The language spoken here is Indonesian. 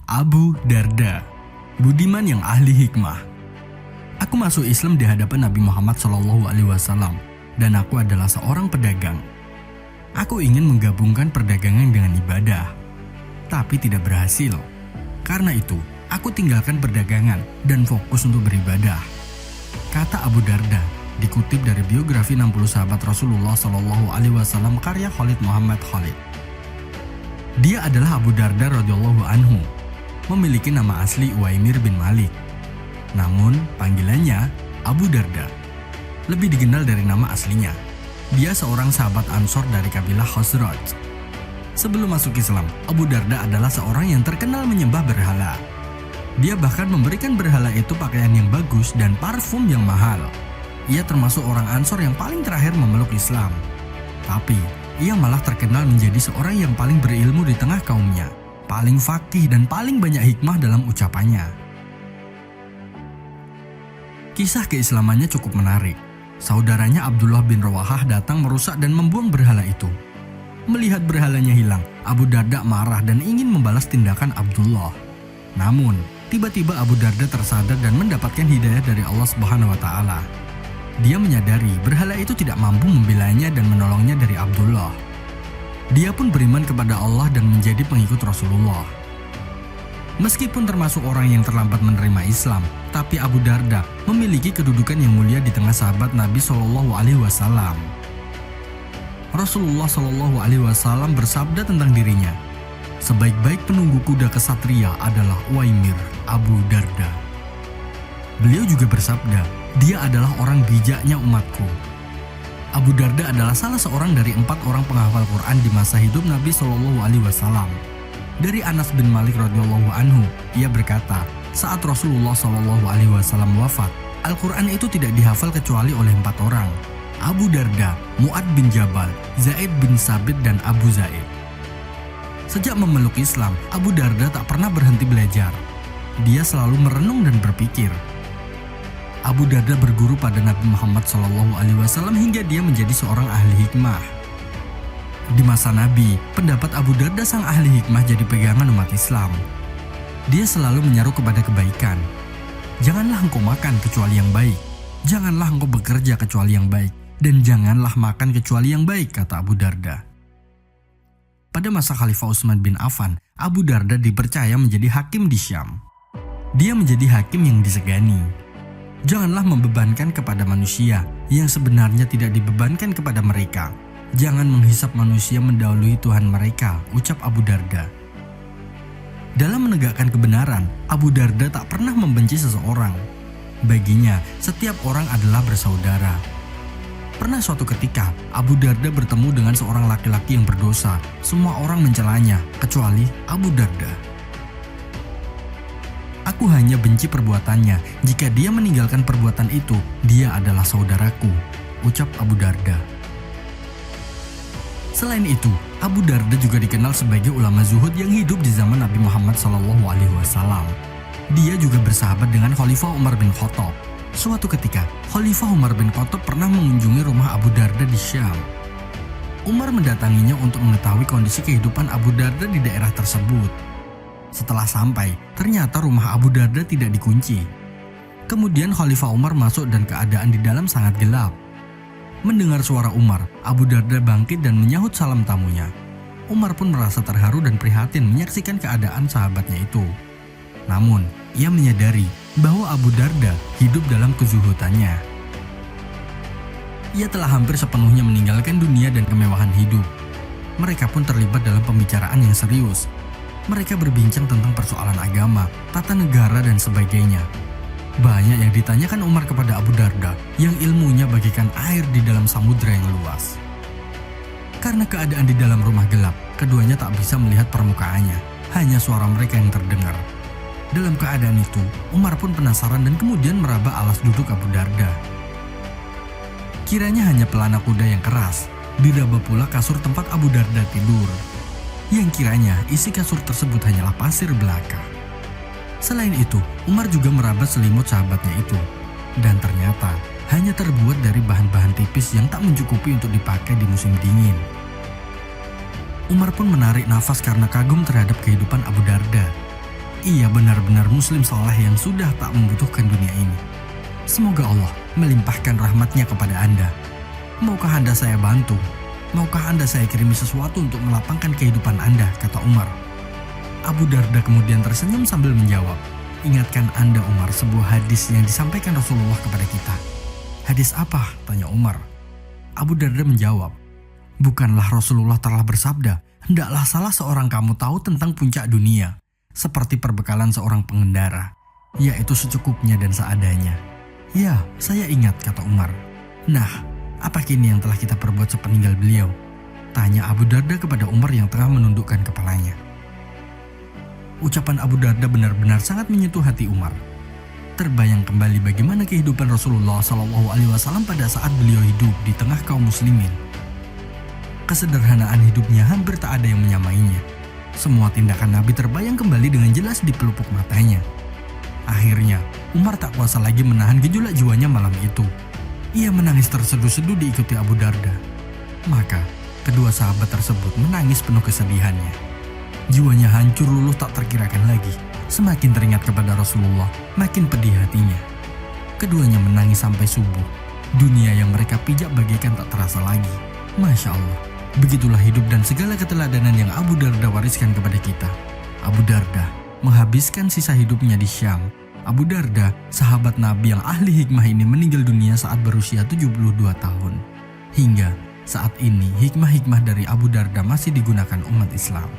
Abu Darda, budiman yang ahli hikmah. Aku masuk Islam di hadapan Nabi Muhammad SAW dan aku adalah seorang pedagang. Aku ingin menggabungkan perdagangan dengan ibadah, tapi tidak berhasil. Karena itu, aku tinggalkan perdagangan dan fokus untuk beribadah. Kata Abu Darda, dikutip dari biografi 60 sahabat Rasulullah SAW karya Khalid Muhammad Khalid. Dia adalah Abu Darda radhiyallahu anhu, memiliki nama asli Uwaimir bin Malik. Namun, panggilannya Abu Darda. Lebih dikenal dari nama aslinya. Dia seorang sahabat Ansor dari kabilah Khazraj. Sebelum masuk Islam, Abu Darda adalah seorang yang terkenal menyembah berhala. Dia bahkan memberikan berhala itu pakaian yang bagus dan parfum yang mahal. Ia termasuk orang Ansor yang paling terakhir memeluk Islam. Tapi, ia malah terkenal menjadi seorang yang paling berilmu di tengah kaumnya, paling faqih dan paling banyak hikmah dalam ucapannya. Kisah keislamannya cukup menarik. Saudaranya Abdullah bin Rawahah datang merusak dan membuang berhala itu. Melihat berhalanya hilang, Abu Darda marah dan ingin membalas tindakan Abdullah. Namun, tiba-tiba Abu Darda tersadar dan mendapatkan hidayah dari Allah Subhanahu wa Ta'ala. Dia menyadari berhala itu tidak mampu membelanya dan menolongnya dari Abdullah. Dia pun beriman kepada Allah dan menjadi pengikut Rasulullah. Meskipun termasuk orang yang terlambat menerima Islam, tapi Abu Darda memiliki kedudukan yang mulia di tengah sahabat Nabi SAW. Rasulullah SAW bersabda tentang dirinya, sebaik-baik penunggu kuda kesatria adalah Uwaimir Abu Darda. Beliau juga bersabda, dia adalah orang bijaknya umatku. Abu Darda adalah salah seorang dari 4 orang penghafal Quran di masa hidup Nabi SAW. Dari Anas bin Malik radhiyallahu anhu, ia berkata, saat Rasulullah SAW wafat, Al-Quran itu tidak dihafal kecuali oleh 4 orang, Abu Darda, Mu'ad bin Jabal, Zaid bin Sabit, dan Abu Zaid. Sejak memeluk Islam, Abu Darda tak pernah berhenti belajar. Dia selalu merenung dan berpikir. Abu Darda berguru pada Nabi Muhammad SAW hingga dia menjadi seorang ahli hikmah. Di masa Nabi, pendapat Abu Darda sang ahli hikmah jadi pegangan umat Islam. Dia selalu menyeru kepada kebaikan. Janganlah engkau makan kecuali yang baik. Janganlah engkau bekerja kecuali yang baik. Dan janganlah makan kecuali yang baik, kata Abu Darda. Pada masa Khalifah Utsman bin Affan, Abu Darda dipercaya menjadi hakim di Syam. Dia menjadi hakim yang disegani. Janganlah membebankan kepada manusia yang sebenarnya tidak dibebankan kepada mereka. Jangan menghisap manusia mendahului Tuhan mereka, ucap Abu Darda. Dalam menegakkan kebenaran, Abu Darda tak pernah membenci seseorang. Baginya, setiap orang adalah bersaudara. Pernah suatu ketika, Abu Darda bertemu dengan seorang laki-laki yang berdosa. Semua orang mencelanya, kecuali Abu Darda. Aku hanya benci perbuatannya. Jika dia meninggalkan perbuatan itu, dia adalah saudaraku, ucap Abu Darda. Selain itu, Abu Darda juga dikenal sebagai ulama zuhud yang hidup di zaman Nabi Muhammad SAW. Dia juga bersahabat dengan Khalifah Umar bin Khattab. Suatu ketika, Khalifah Umar bin Khattab pernah mengunjungi rumah Abu Darda di Syam. Umar mendatanginya untuk mengetahui kondisi kehidupan Abu Darda di daerah tersebut. Setelah sampai, ternyata rumah Abu Darda tidak dikunci. Kemudian Khalifah Umar masuk dan keadaan di dalam sangat gelap. Mendengar suara Umar, Abu Darda bangkit dan menyahut salam tamunya. Umar pun merasa terharu dan prihatin menyaksikan keadaan sahabatnya itu. Namun, ia menyadari bahwa Abu Darda hidup dalam kezuhudannya. Ia telah hampir sepenuhnya meninggalkan dunia dan kemewahan hidup. Mereka pun terlibat dalam pembicaraan yang serius. Mereka berbincang tentang persoalan agama, tata negara, dan sebagainya. Banyak yang ditanyakan Umar kepada Abu Darda yang ilmunya bagaikan air di dalam samudera yang luas. Karena keadaan di dalam rumah gelap, keduanya tak bisa melihat permukaannya. Hanya suara mereka yang terdengar. Dalam keadaan itu, Umar pun penasaran dan kemudian meraba alas duduk Abu Darda. Kiranya hanya pelana kuda yang keras. Diraba pula kasur tempat Abu Darda tidur. Yang kiranya isi kasur tersebut hanyalah pasir belaka. Selain itu, Umar juga meraba selimut sahabatnya itu. Dan ternyata hanya terbuat dari bahan-bahan tipis yang tak mencukupi untuk dipakai di musim dingin. Umar pun menarik nafas karena kagum terhadap kehidupan Abu Darda. Ia benar-benar muslim saleh yang sudah tak membutuhkan dunia ini. Semoga Allah melimpahkan rahmatnya kepada Anda. Maukah Anda saya bantu? Maukah Anda saya kirimi sesuatu untuk melapangkan kehidupan Anda, kata Umar. Abu Darda kemudian tersenyum sambil menjawab, ingatkan Anda Umar sebuah hadis yang disampaikan Rasulullah kepada kita. Hadis apa? Tanya Umar. Abu Darda menjawab, bukanlah Rasulullah telah bersabda, hendaklah salah seorang kamu tahu tentang puncak dunia, seperti perbekalan seorang pengendara, yaitu secukupnya dan seadanya. Ya, saya ingat, kata Umar. Nah, apa kini yang telah kita perbuat sepeninggal beliau? Tanya Abu Darda kepada Umar yang tengah menundukkan kepalanya. Ucapan Abu Darda benar-benar sangat menyentuh hati Umar. Terbayang kembali bagaimana kehidupan Rasulullah SAW pada saat beliau hidup di tengah kaum muslimin. Kesederhanaan hidupnya hampir tak ada yang menyamainya. Semua tindakan Nabi terbayang kembali dengan jelas di pelupuk matanya. Akhirnya, Umar tak kuasa lagi menahan gejolak jiwanya malam itu. Ia menangis terseduh-seduh diikuti Abu Darda. Maka, kedua sahabat tersebut menangis penuh kesedihannya. Jiwanya hancur luluh tak terkirakan lagi. Semakin teringat kepada Rasulullah, makin pedih hatinya. Keduanya menangis sampai subuh. Dunia yang mereka pijak bagaikan tak terasa lagi. Masya Allah, begitulah hidup dan segala keteladanan yang Abu Darda wariskan kepada kita. Abu Darda menghabiskan sisa hidupnya di Syam. Abu Darda, sahabat Nabi yang ahli hikmah ini meninggal dunia saat berusia 72 tahun. Hingga saat ini hikmah-hikmah dari Abu Darda masih digunakan umat Islam.